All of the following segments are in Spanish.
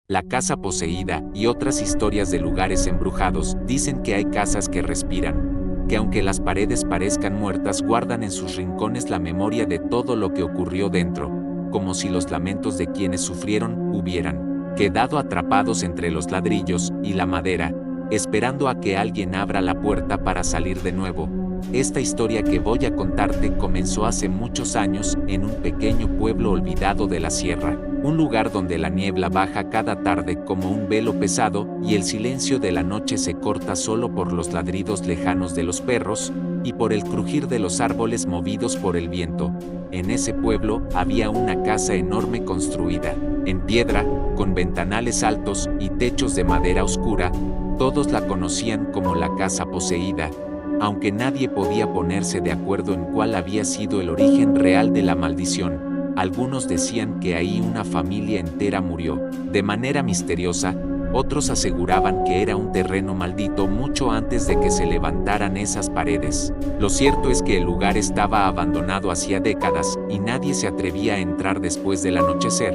La casa poseída y otras historias de lugares embrujados dicen que hay casas que respiran, que aunque las paredes parezcan muertas guardan en sus rincones la memoria de todo lo que ocurrió dentro, como si los lamentos de quienes sufrieron hubieran quedado atrapados entre los ladrillos y la madera, esperando a que alguien abra la puerta para salir de nuevo. Esta historia que voy a contarte comenzó hace muchos años en un pequeño pueblo olvidado de la sierra, un lugar donde la niebla baja cada tarde como un velo pesado y el silencio de la noche se corta solo por los ladridos lejanos de los perros y por el crujir de los árboles movidos por el viento. En ese pueblo había una casa enorme construida en piedra, con ventanales altos y techos de madera oscura. Todos la conocían como la casa poseída, aunque nadie podía ponerse de acuerdo en cuál había sido el origen real de la maldición. Algunos decían que ahí una familia entera murió de manera misteriosa, otros aseguraban que era un terreno maldito mucho antes de que se levantaran esas paredes. Lo cierto es que el lugar estaba abandonado hacía décadas y nadie se atrevía a entrar después del anochecer.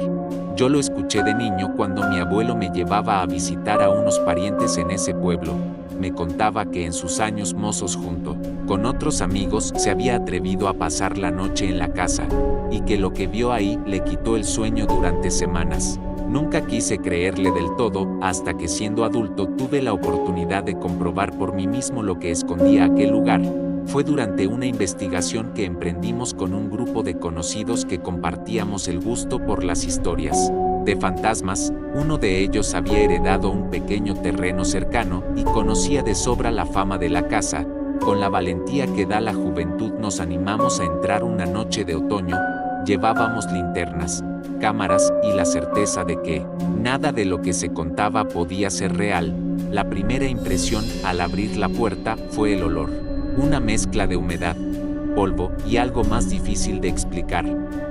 Yo lo escuché de niño cuando mi abuelo me llevaba a visitar a unos parientes en ese pueblo. Me contaba que en sus años mozos junto con otros amigos se había atrevido a pasar la noche en la casa, y que lo que vio ahí le quitó el sueño durante semanas. Nunca quise creerle del todo, hasta que siendo adulto tuve la oportunidad de comprobar por mí mismo lo que escondía aquel lugar. Fue durante una investigación que emprendimos con un grupo de conocidos que compartíamos el gusto por las historias de fantasmas. Uno de ellos había heredado un pequeño terreno cercano y conocía de sobra la fama de la casa. Con la valentía que da la juventud nos animamos a entrar una noche de otoño. Llevábamos linternas, cámaras y la certeza de que nada de lo que se contaba podía ser real. La primera impresión al abrir la puerta fue el olor, una mezcla de humedad, polvo y algo más difícil de explicar,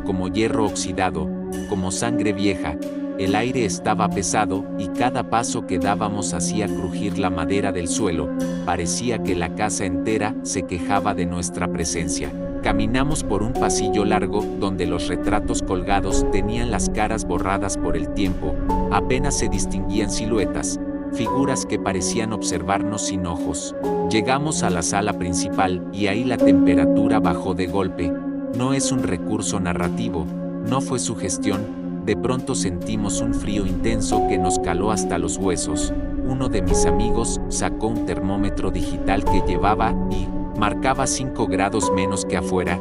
como hierro oxidado, como sangre vieja. El aire estaba pesado y cada paso que dábamos hacía crujir la madera del suelo. Parecía que la casa entera se quejaba de nuestra presencia. Caminamos por un pasillo largo donde los retratos colgados tenían las caras borradas por el tiempo. Apenas se distinguían siluetas, figuras que parecían observarnos sin ojos. Llegamos a la sala principal y ahí la temperatura bajó de golpe. No es un recurso narrativo, no fue sugestión. De pronto sentimos un frío intenso que nos caló hasta los huesos. Uno de mis amigos sacó un termómetro digital que llevaba y marcaba 5 grados menos que afuera.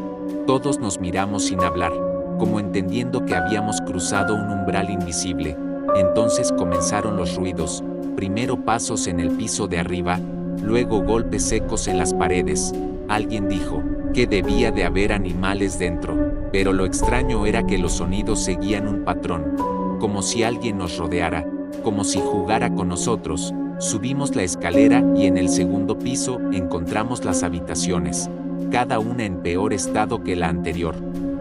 Todos nos miramos sin hablar, como entendiendo que habíamos cruzado un umbral invisible. Entonces comenzaron los ruidos, primero pasos en el piso de arriba, luego golpes secos en las paredes. Alguien dijo que debía de haber animales dentro, pero lo extraño era que los sonidos seguían un patrón, como si alguien nos rodeara, como si jugara con nosotros. Subimos la escalera y en el segundo piso encontramos las habitaciones, cada una en peor estado que la anterior.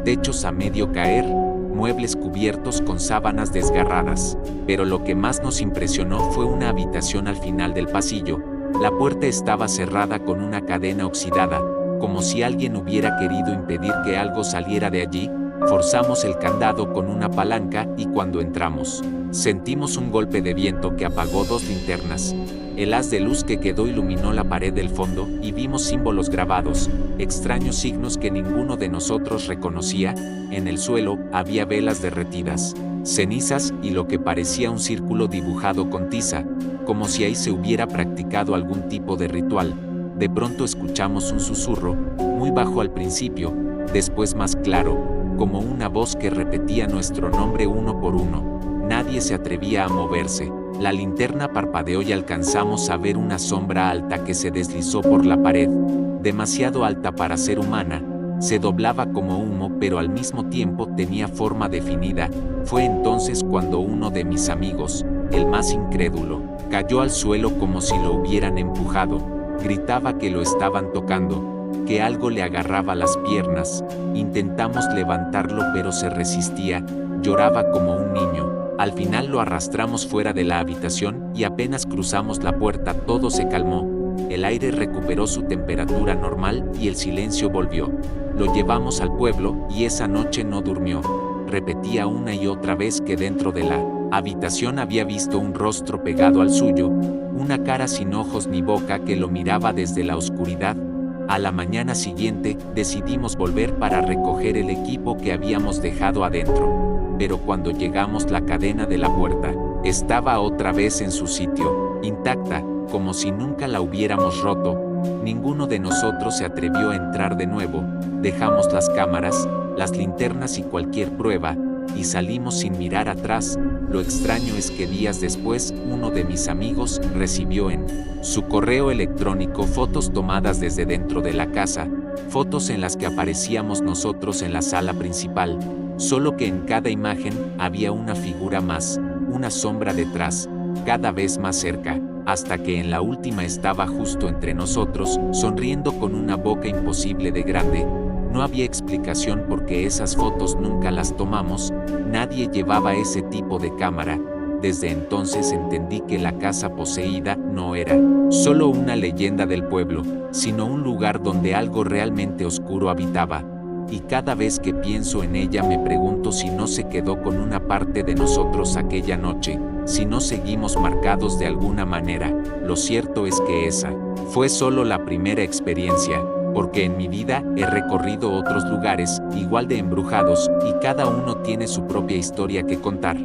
Techos a medio caer, muebles cubiertos con sábanas desgarradas. Pero lo que más nos impresionó fue una habitación al final del pasillo. La puerta estaba cerrada con una cadena oxidada, como si alguien hubiera querido impedir que algo saliera de allí. Forzamos el candado con una palanca y cuando entramos, sentimos un golpe de viento que apagó 2 linternas. El haz de luz que quedó iluminó la pared del fondo y vimos símbolos grabados, extraños signos que ninguno de nosotros reconocía. En el suelo había velas derretidas, cenizas y lo que parecía un círculo dibujado con tiza, como si ahí se hubiera practicado algún tipo de ritual. De pronto escuchamos un susurro, muy bajo al principio, después más claro, como una voz que repetía nuestro nombre uno por uno. Nadie se atrevía a moverse. La linterna parpadeó y alcanzamos a ver una sombra alta que se deslizó por la pared, demasiado alta para ser humana. Se doblaba como humo, pero al mismo tiempo tenía forma definida. Fue entonces cuando uno de mis amigos, el más incrédulo, cayó al suelo como si lo hubieran empujado. Gritaba que lo estaban tocando, que algo le agarraba las piernas. Intentamos levantarlo pero se resistía, lloraba como un niño. Al final lo arrastramos fuera de la habitación y apenas cruzamos la puerta todo se calmó. El aire recuperó su temperatura normal y el silencio volvió. Lo llevamos al pueblo y esa noche no durmió. Repetía una y otra vez que dentro de la habitación había visto un rostro pegado al suyo, una cara sin ojos ni boca que lo miraba desde la oscuridad. A la mañana siguiente, decidimos volver para recoger el equipo que habíamos dejado adentro. Pero cuando llegamos, la cadena de la puerta estaba otra vez en su sitio, intacta, como si nunca la hubiéramos roto. Ninguno de nosotros se atrevió a entrar de nuevo. Dejamos las cámaras, las linternas y cualquier prueba, y salimos sin mirar atrás. Lo extraño es que días después, uno de mis amigos recibió en su correo electrónico fotos tomadas desde dentro de la casa, fotos en las que aparecíamos nosotros en la sala principal, solo que en cada imagen había una figura más, una sombra detrás, cada vez más cerca, hasta que en la última estaba justo entre nosotros, sonriendo con una boca imposible de grande. No había explicación porque esas fotos nunca las tomamos, nadie llevaba ese tipo de cámara. Desde entonces entendí que la casa poseída no era solo una leyenda del pueblo, sino un lugar donde algo realmente oscuro habitaba. Y cada vez que pienso en ella me pregunto si no se quedó con una parte de nosotros aquella noche, si no seguimos marcados de alguna manera. Lo cierto es que esa fue solo la primera experiencia, porque en mi vida he recorrido otros lugares igual de embrujados y cada uno tiene su propia historia que contar.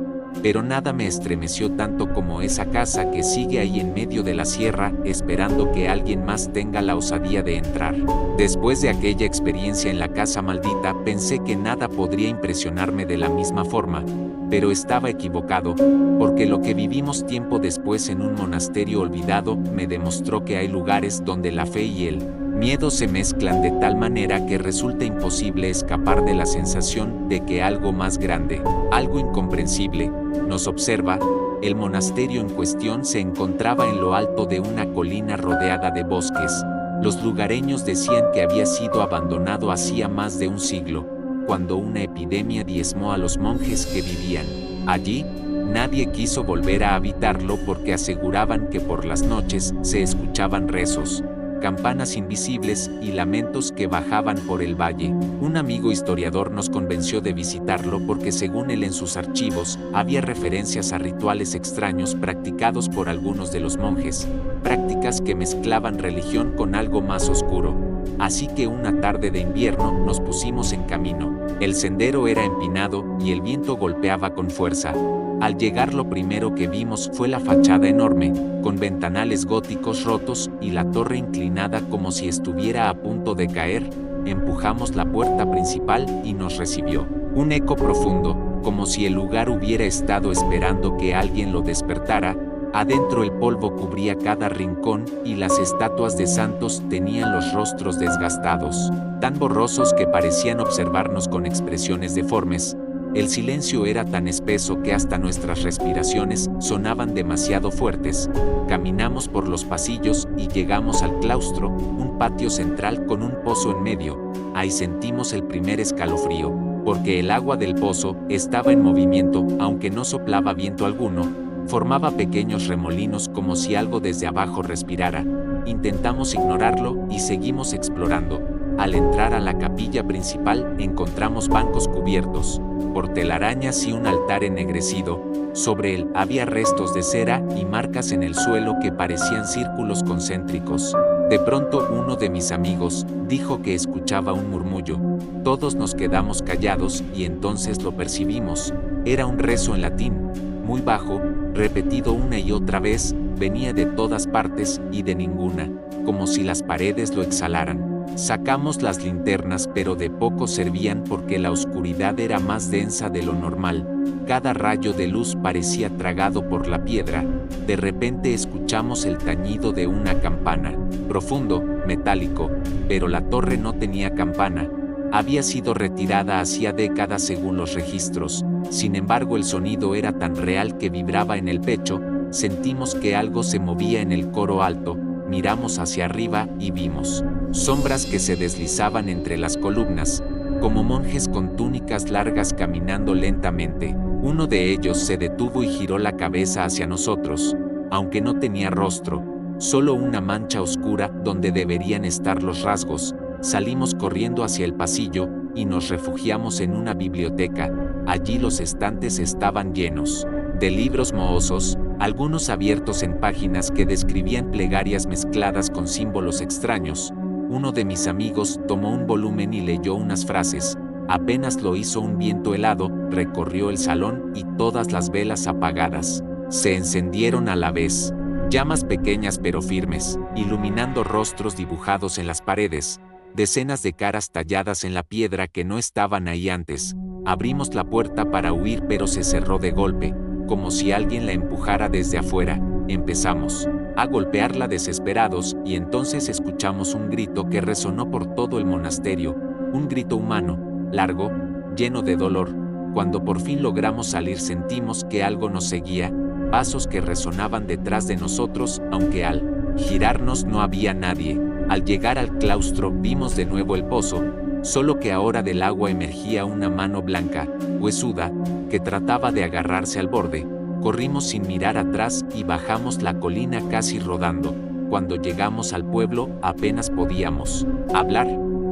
Pero nada me estremeció tanto como esa casa que sigue ahí en medio de la sierra, esperando que alguien más tenga la osadía de entrar. Después de aquella experiencia en la casa maldita, pensé que nada podría impresionarme de la misma forma, pero estaba equivocado, porque lo que vivimos tiempo después en un monasterio olvidado me demostró que hay lugares donde la fe y el miedo se mezclan de tal manera que resulta imposible escapar de la sensación de que algo más grande, algo incomprensible, nos observa. El monasterio en cuestión se encontraba en lo alto de una colina rodeada de bosques. Los lugareños decían que había sido abandonado hacía más de un siglo, cuando una epidemia diezmó a los monjes que vivían allí. Nadie quiso volver a habitarlo porque aseguraban que por las noches se escuchaban rezos, campanas invisibles y lamentos que bajaban por el valle. Un amigo historiador nos convenció de visitarlo porque según él en sus archivos había referencias a rituales extraños practicados por algunos de los monjes, prácticas que mezclaban religión con algo más oscuro. Así que una tarde de invierno nos pusimos en camino. El sendero era empinado y el viento golpeaba con fuerza. Al llegar lo primero que vimos fue la fachada enorme, con ventanales góticos rotos y la torre inclinada como si estuviera a punto de caer. Empujamos la puerta principal y nos recibió un eco profundo, como si el lugar hubiera estado esperando que alguien lo despertara. Adentro el polvo cubría cada rincón y las estatuas de santos tenían los rostros desgastados, tan borrosos que parecían observarnos con expresiones deformes. El silencio era tan espeso que hasta nuestras respiraciones sonaban demasiado fuertes. Caminamos por los pasillos y llegamos al claustro, un patio central con un pozo en medio. Ahí sentimos el primer escalofrío, porque el agua del pozo estaba en movimiento, aunque no soplaba viento alguno. Formaba pequeños remolinos como si algo desde abajo respirara. Intentamos ignorarlo y seguimos explorando. Al entrar a la capilla principal encontramos bancos cubiertos por telarañas y un altar ennegrecido. Sobre él había restos de cera y marcas en el suelo que parecían círculos concéntricos. De pronto uno de mis amigos dijo que escuchaba un murmullo. Todos nos quedamos callados y entonces lo percibimos. Era un rezo en latín, muy bajo, repetido una y otra vez, venía de todas partes y de ninguna, como si las paredes lo exhalaran. Sacamos las linternas pero de poco servían porque la oscuridad era más densa de lo normal. Cada rayo de luz parecía tragado por la piedra. De repente escuchamos el tañido de una campana, profundo, metálico, pero la torre no tenía campana. Había sido retirada hacía décadas según los registros. Sin embargo, el sonido era tan real que vibraba en el pecho. Sentimos que algo se movía en el coro alto. Miramos hacia arriba y vimos sombras que se deslizaban entre las columnas, como monjes con túnicas largas caminando lentamente. Uno de ellos se detuvo y giró la cabeza hacia nosotros, aunque no tenía rostro, solo una mancha oscura donde deberían estar los rasgos. Salimos corriendo hacia el pasillo y nos refugiamos en una biblioteca. Allí los estantes estaban llenos de libros mohosos, algunos abiertos en páginas que describían plegarias mezcladas con símbolos extraños. Uno de mis amigos tomó un volumen y leyó unas frases. Apenas lo hizo, un viento helado recorrió el salón y todas las velas apagadas se encendieron a la vez. Llamas pequeñas pero firmes, iluminando rostros dibujados en las paredes, decenas de caras talladas en la piedra que no estaban ahí antes. Abrimos la puerta para huir, pero se cerró de golpe, como si alguien la empujara desde afuera. Empezamos a golpearla desesperados y entonces escuchamos un grito que resonó por todo el monasterio, un grito humano, largo, lleno de dolor. Cuando por fin logramos salir sentimos que algo nos seguía, pasos que resonaban detrás de nosotros, aunque al girarnos no había nadie. Al llegar al claustro vimos de nuevo el pozo, solo que ahora del agua emergía una mano blanca, huesuda, que trataba de agarrarse al borde. Corrimos sin mirar atrás y bajamos la colina casi rodando. Cuando llegamos al pueblo apenas podíamos hablar.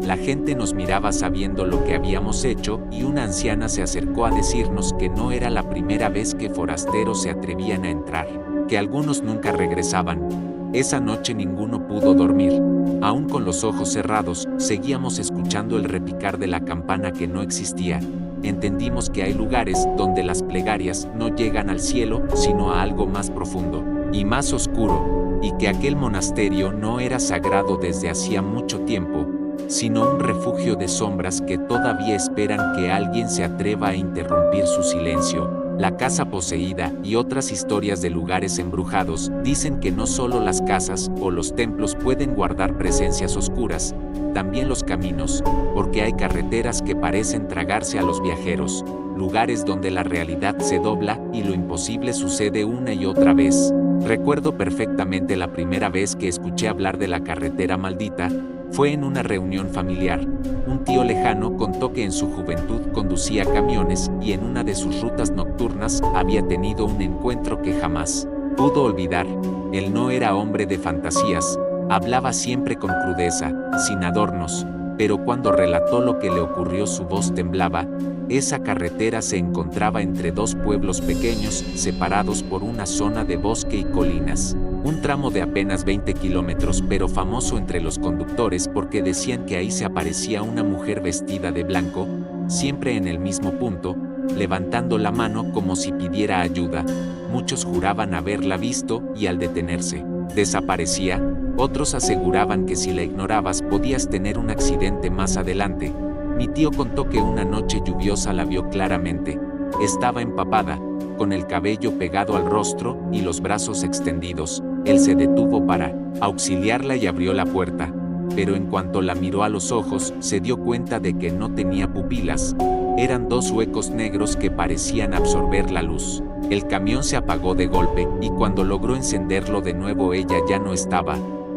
La gente nos miraba sabiendo lo que habíamos hecho y una anciana se acercó a decirnos que no era la primera vez que forasteros se atrevían a entrar, que algunos nunca regresaban. Esa noche ninguno pudo dormir. Aún con los ojos cerrados, seguíamos escuchando el repicar de la campana que no existía. Entendimos que hay lugares donde las plegarias no llegan al cielo, sino a algo más profundo y más oscuro, y que aquel monasterio no era sagrado desde hacía mucho tiempo, sino un refugio de sombras que todavía esperan que alguien se atreva a interrumpir su silencio. La casa poseída y otras historias de lugares embrujados dicen que no solo las casas o los templos pueden guardar presencias oscuras, también los caminos, porque hay carreteras que parecen tragarse a los viajeros, lugares donde la realidad se dobla y lo imposible sucede una y otra vez. Recuerdo perfectamente la primera vez que escuché hablar de la carretera maldita. Fue en una reunión familiar. Un tío lejano contó que en su juventud conducía camiones y en una de sus rutas nocturnas había tenido un encuentro que jamás pudo olvidar. Él no era hombre de fantasías, hablaba siempre con crudeza, sin adornos, pero cuando relató lo que le ocurrió su voz temblaba. Esa carretera se encontraba entre dos pueblos pequeños, separados por una zona de bosque y colinas. Un tramo de apenas 20 kilómetros, pero famoso entre los conductores porque decían que ahí se aparecía una mujer vestida de blanco, siempre en el mismo punto, levantando la mano como si pidiera ayuda. Muchos juraban haberla visto y al detenerse, desaparecía. Otros aseguraban que si la ignorabas podías tener un accidente más adelante. Mi tío contó que una noche lluviosa la vio claramente. Estaba empapada, con el cabello pegado al rostro y los brazos extendidos. Él se detuvo para auxiliarla y abrió la puerta, pero en cuanto la miró a los ojos, se dio cuenta de que no tenía pupilas. Eran dos huecos negros que parecían absorber la luz. El camión se apagó de golpe, y cuando logró encenderlo de nuevo ella ya no estaba.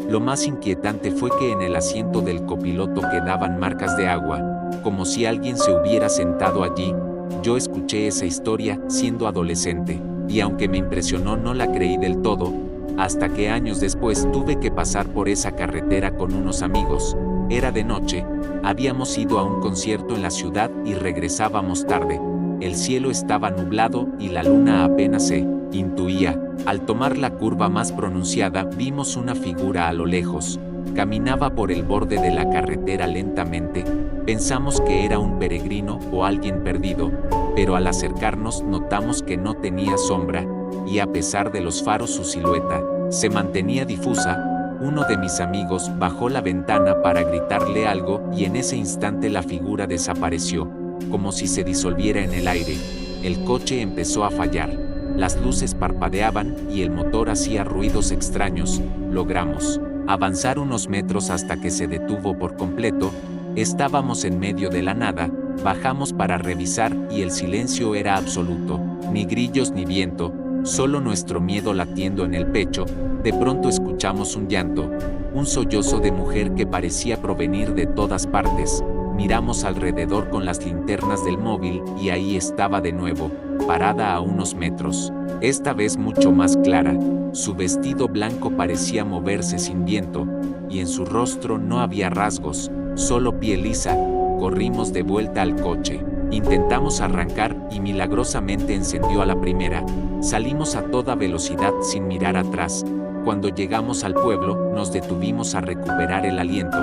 Lo más inquietante fue que en el asiento del copiloto quedaban marcas de agua, como si alguien se hubiera sentado allí. Yo escuché esa historia siendo adolescente, y aunque me impresionó no la creí del todo, hasta que años después tuve que pasar por esa carretera con unos amigos. Era de noche, habíamos ido a un concierto en la ciudad y regresábamos tarde. El cielo estaba nublado y la luna apenas se intuía. Al tomar la curva más pronunciada vimos una figura a lo lejos. Caminaba por el borde de la carretera lentamente. Pensamos que era un peregrino o alguien perdido, pero al acercarnos notamos que no tenía sombra, y a pesar de los faros su silueta se mantenía difusa. Uno de mis amigos bajó la ventana para gritarle algo y en ese instante la figura desapareció, como si se disolviera en el aire. El coche empezó a fallar, las luces parpadeaban y el motor hacía ruidos extraños. Logramos avanzar unos metros hasta que se detuvo por completo. Estábamos en medio de la nada, bajamos para revisar y el silencio era absoluto, ni grillos ni viento, solo nuestro miedo latiendo en el pecho. De pronto escuchamos un llanto, un sollozo de mujer que parecía provenir de todas partes. Miramos alrededor con las linternas del móvil y ahí estaba de nuevo, parada a unos metros, esta vez mucho más clara. Su vestido blanco parecía moverse sin viento, y en su rostro no había rasgos, solo piel lisa. Corrimos de vuelta al coche. Intentamos arrancar y milagrosamente encendió a la primera. Salimos a toda velocidad sin mirar atrás. Cuando llegamos al pueblo, nos detuvimos a recuperar el aliento,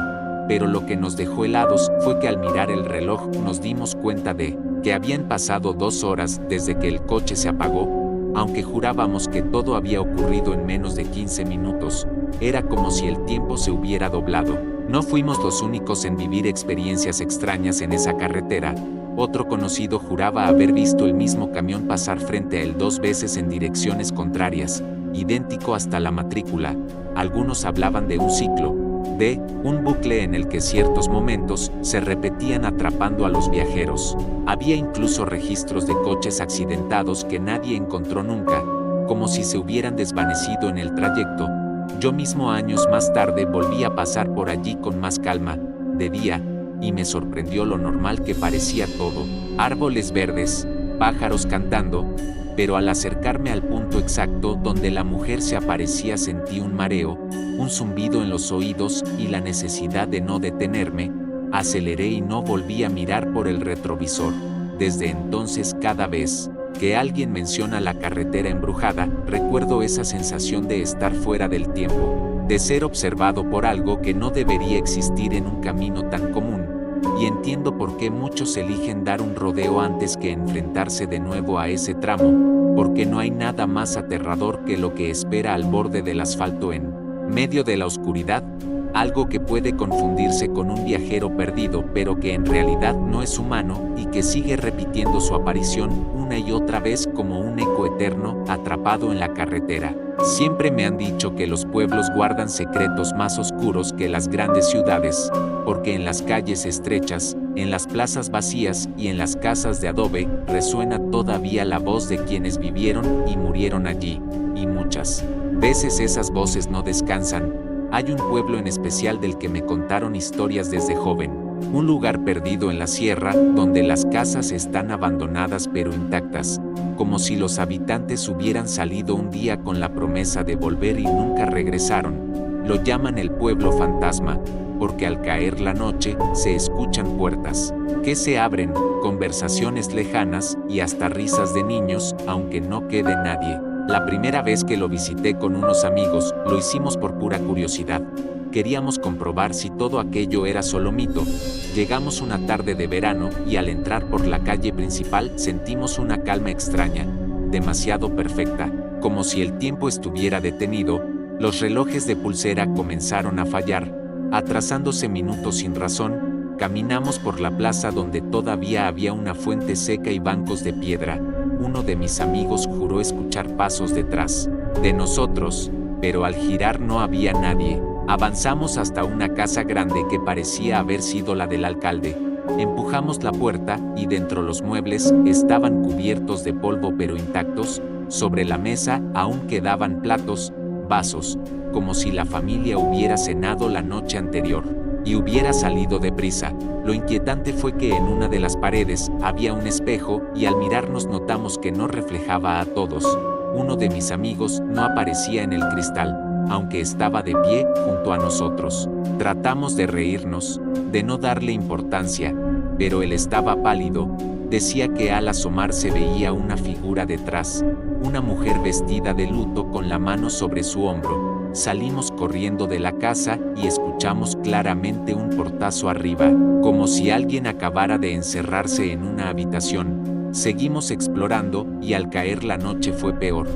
pero lo que nos dejó helados fue que al mirar el reloj nos dimos cuenta de que habían pasado 2 horas desde que el coche se apagó, aunque jurábamos que todo había ocurrido en menos de 15 minutos. Era como si el tiempo se hubiera doblado. No fuimos los únicos en vivir experiencias extrañas en esa carretera. Otro conocido juraba haber visto el mismo camión pasar frente a él 2 veces en direcciones contrarias, idéntico hasta la matrícula. Algunos hablaban de un ciclo, de un bucle en el que ciertos momentos se repetían atrapando a los viajeros. Había incluso registros de coches accidentados que nadie encontró nunca, como si se hubieran desvanecido en el trayecto. Yo mismo años más tarde volví a pasar por allí con más calma, de día, y me sorprendió lo normal que parecía todo. Árboles verdes, pájaros cantando, pero al acercarme al punto exacto donde la mujer se aparecía sentí un mareo, un zumbido en los oídos y la necesidad de no detenerme. Aceleré y no volví a mirar por el retrovisor. Desde entonces, cada vez que alguien menciona la carretera embrujada, recuerdo esa sensación de estar fuera del tiempo, de ser observado por algo que no debería existir en un camino tan común, y entiendo por qué muchos eligen dar un rodeo antes que enfrentarse de nuevo a ese tramo, porque no hay nada más aterrador que lo que espera al borde del asfalto en medio de la oscuridad, algo que puede confundirse con un viajero perdido pero que en realidad no es humano y que sigue repitiendo su aparición una y otra vez como un eco eterno atrapado en la carretera. Siempre me han dicho que los pueblos guardan secretos más oscuros que las grandes ciudades, porque en las calles estrechas, en las plazas vacías y en las casas de adobe resuena todavía la voz de quienes vivieron y murieron allí, y muchas veces esas voces no descansan. Hay un pueblo en especial del que me contaron historias desde joven, un lugar perdido en la sierra donde las casas están abandonadas pero intactas, como si los habitantes hubieran salido un día con la promesa de volver y nunca regresaron. Lo llaman el pueblo fantasma, porque al caer la noche se escuchan puertas que se abren, conversaciones lejanas y hasta risas de niños, aunque no quede nadie. La primera vez que lo visité con unos amigos, lo hicimos por pura curiosidad. Queríamos comprobar si todo aquello era solo mito. Llegamos una tarde de verano y al entrar por la calle principal sentimos una calma extraña, demasiado perfecta, como si el tiempo estuviera detenido. Los relojes de pulsera comenzaron a fallar, atrasándose minutos sin razón. Caminamos por la plaza donde todavía había una fuente seca y bancos de piedra. Uno de mis amigos juró escuchar pasos detrás de nosotros, pero al girar no había nadie. Avanzamos hasta una casa grande que parecía haber sido la del alcalde. Empujamos la puerta y dentro los muebles estaban cubiertos de polvo pero intactos. Sobre la mesa aún quedaban platos, vasos, como si la familia hubiera cenado la noche anterior y hubiera salido deprisa. Lo inquietante fue que en una de las paredes había un espejo y al mirarnos notamos que no reflejaba a todos. Uno de mis amigos no aparecía en el cristal, aunque estaba de pie junto a nosotros. Tratamos de reírnos, de no darle importancia, pero él estaba pálido. Decía que al asomarse veía una figura detrás, una mujer vestida de luto con la mano sobre su hombro. Salimos corriendo de la casa y escuchamos claramente un portazo arriba, como si alguien acabara de encerrarse en una habitación. Seguimos explorando y al caer la noche fue peor.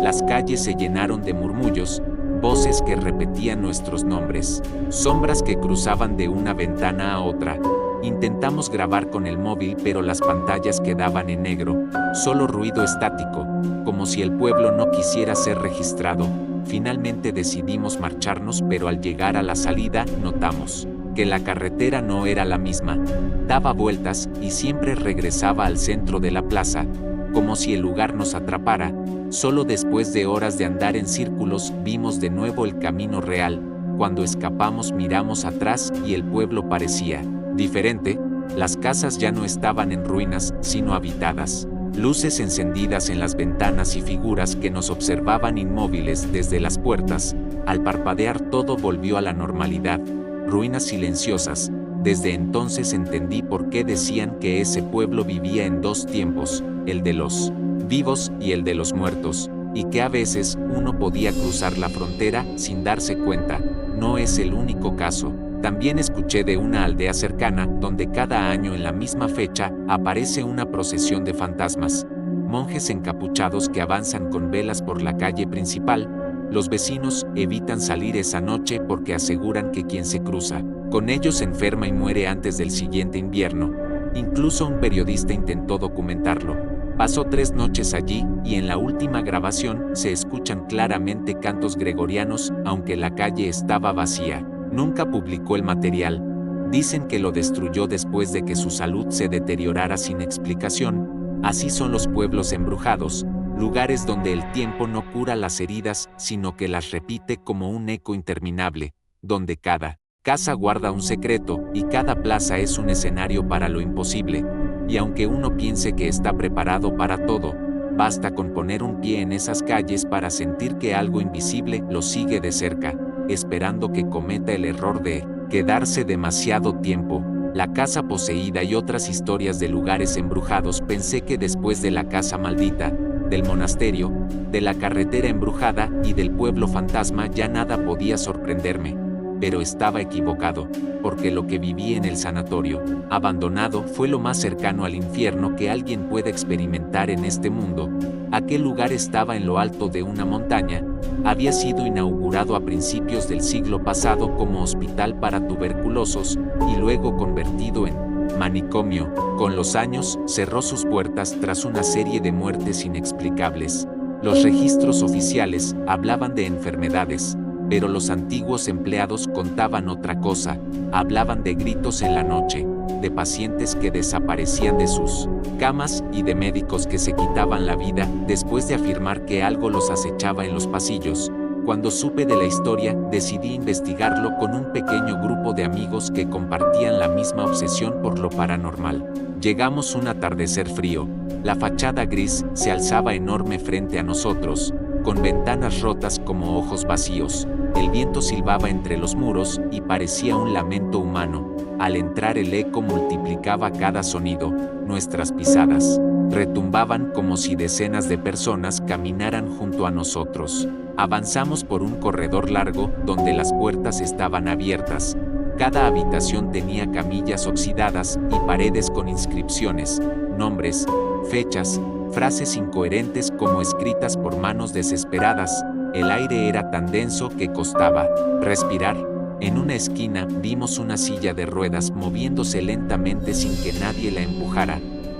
Las calles se llenaron de murmullos, voces que repetían nuestros nombres, sombras que cruzaban de una ventana a otra. Intentamos grabar con el móvil pero las pantallas quedaban en negro, solo ruido estático, como si el pueblo no quisiera ser registrado. Finalmente decidimos marcharnos pero al llegar a la salida notamos que la carretera no era la misma. Daba vueltas y siempre regresaba al centro de la plaza, como si el lugar nos atrapara. Solo después de horas de andar en círculos vimos de nuevo el camino real. Cuando escapamos miramos atrás y el pueblo parecía diferente. Las casas ya no estaban en ruinas, sino habitadas. Luces encendidas en las ventanas y figuras que nos observaban inmóviles desde las puertas. Al parpadear todo volvió a la normalidad. Ruinas silenciosas. Desde entonces entendí por qué decían que ese pueblo vivía en 2 tiempos, el de los vivos y el de los muertos, y que a veces uno podía cruzar la frontera sin darse cuenta. No es el único caso. También escuché de una aldea cercana donde cada año en la misma fecha aparece una procesión de fantasmas. Monjes encapuchados que avanzan con velas por la calle principal. Los vecinos evitan salir esa noche porque aseguran que quien se cruza con ellos se enferma y muere antes del siguiente invierno. Incluso un periodista intentó documentarlo. Pasó 3 noches allí y en la última grabación se escuchan claramente cantos gregorianos, aunque la calle estaba vacía. Nunca publicó el material. Dicen que lo destruyó después de que su salud se deteriorara sin explicación. Así son los pueblos embrujados, lugares donde el tiempo no cura las heridas, sino que las repite como un eco interminable, donde cada casa guarda un secreto y cada plaza es un escenario para lo imposible. Y aunque uno piense que está preparado para todo, basta con poner un pie en esas calles para sentir que algo invisible lo sigue de cerca, esperando que cometa el error de quedarse demasiado tiempo. La casa poseída y otras historias de lugares embrujados. Pensé que después de la casa maldita, del monasterio, de la carretera embrujada y del pueblo fantasma ya nada podía sorprenderme. Pero estaba equivocado, porque lo que viví en el sanatorio, abandonado, fue lo más cercano al infierno que alguien pueda experimentar en este mundo. Aquel lugar estaba en lo alto de una montaña, había sido inaugurado a principios del siglo pasado como hospital para tuberculosos y luego convertido en manicomio. Con los años, cerró sus puertas tras una serie de muertes inexplicables. Los registros oficiales hablaban de enfermedades, pero los antiguos empleados contaban otra cosa. Hablaban de gritos en la noche, de pacientes que desaparecían de sus camas y de médicos que se quitaban la vida después de afirmar que algo los acechaba en los pasillos. Cuando supe de la historia, decidí investigarlo con un pequeño grupo de amigos que compartían la misma obsesión por lo paranormal. Llegamos un atardecer frío. La fachada gris se alzaba enorme frente a nosotros, con ventanas rotas como ojos vacíos. El viento silbaba entre los muros y parecía un lamento humano. Al entrar el eco multiplicaba cada sonido. Nuestras pisadas retumbaban como si decenas de personas caminaran junto a nosotros. Avanzamos por un corredor largo donde las puertas estaban abiertas. Cada habitación tenía camillas oxidadas y paredes con inscripciones, nombres, fechas, frases incoherentes como escritas por manos desesperadas. El aire era tan denso que costaba respirar. En una esquina vimos una silla de ruedas moviéndose lentamente sin que nadie la empujara.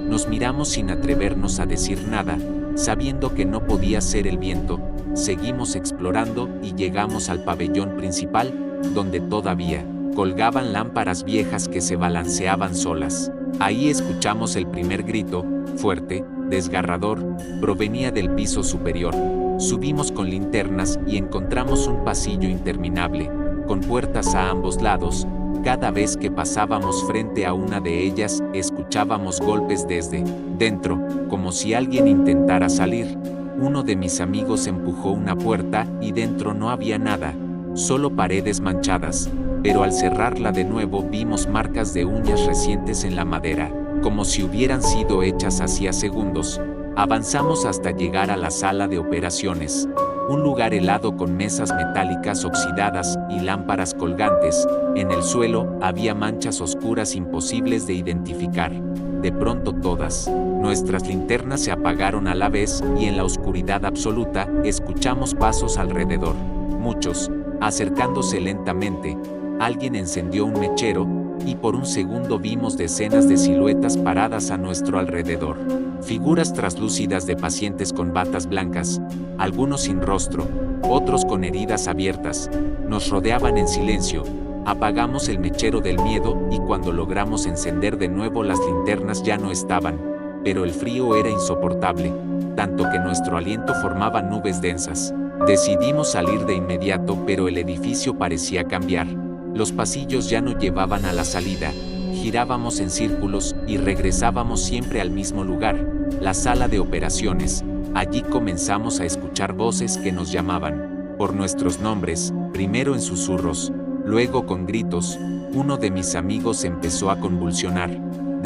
Nos miramos sin atrevernos a decir nada, sabiendo que no podía ser el viento. Seguimos explorando y llegamos al pabellón principal, donde todavía colgaban lámparas viejas que se balanceaban solas. Ahí escuchamos el primer grito, fuerte, desgarrador, provenía del piso superior. Subimos con linternas y encontramos un pasillo interminable, con puertas a ambos lados. Cada vez que pasábamos frente a una de ellas, escuchábamos golpes desde dentro, como si alguien intentara salir. Uno de mis amigos empujó una puerta y dentro no había nada, solo paredes manchadas, pero al cerrarla de nuevo vimos marcas de uñas recientes en la madera, como si hubieran sido hechas hacía segundos. Avanzamos hasta llegar a la sala de operaciones, un lugar helado con mesas metálicas oxidadas y lámparas colgantes. En el suelo había manchas oscuras imposibles de identificar. De pronto todas nuestras linternas se apagaron a la vez y en la oscuridad absoluta escuchamos pasos alrededor, muchos, acercándose lentamente. Alguien encendió un mechero y por un segundo vimos decenas de siluetas paradas a nuestro alrededor. Figuras traslúcidas de pacientes con batas blancas, algunos sin rostro, otros con heridas abiertas, nos rodeaban en silencio. Apagamos el mechero del miedo y cuando logramos encender de nuevo las linternas ya no estaban, pero el frío era insoportable, tanto que nuestro aliento formaba nubes densas. Decidimos salir de inmediato, pero el edificio parecía cambiar. Los pasillos ya no llevaban a la salida, girábamos en círculos y regresábamos siempre al mismo lugar, la sala de operaciones. Allí comenzamos a escuchar voces que nos llamaban por nuestros nombres, primero en susurros, luego con gritos. Uno de mis amigos empezó a convulsionar.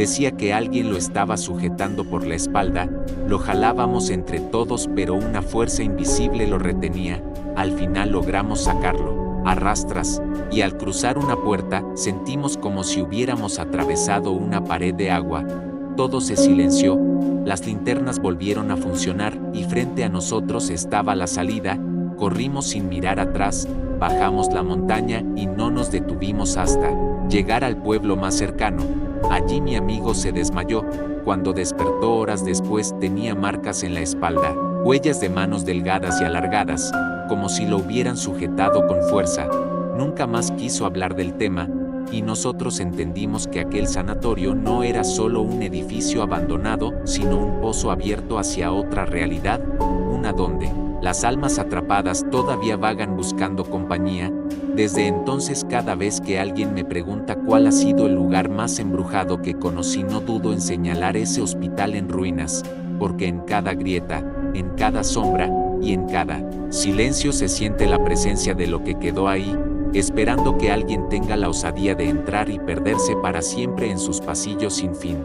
Decía que alguien lo estaba sujetando por la espalda, lo jalábamos entre todos pero una fuerza invisible lo retenía. Al final logramos sacarlo, a rastras, y al cruzar una puerta sentimos como si hubiéramos atravesado una pared de agua. Todo se silenció, las linternas volvieron a funcionar y frente a nosotros estaba la salida. Corrimos sin mirar atrás, bajamos la montaña y no nos detuvimos hasta llegar al pueblo más cercano. Allí mi amigo se desmayó. Cuando despertó horas después tenía marcas en la espalda, huellas de manos delgadas y alargadas, como si lo hubieran sujetado con fuerza. Nunca más quiso hablar del tema, y nosotros entendimos que aquel sanatorio no era solo un edificio abandonado, sino un pozo abierto hacia otra realidad, una donde las almas atrapadas todavía vagan buscando compañía. Desde entonces, cada vez que alguien me pregunta cuál ha sido el lugar más embrujado que conocí, no dudo en señalar ese hospital en ruinas, porque en cada grieta, en cada sombra y en cada silencio se siente la presencia de lo que quedó ahí, esperando que alguien tenga la osadía de entrar y perderse para siempre en sus pasillos sin fin.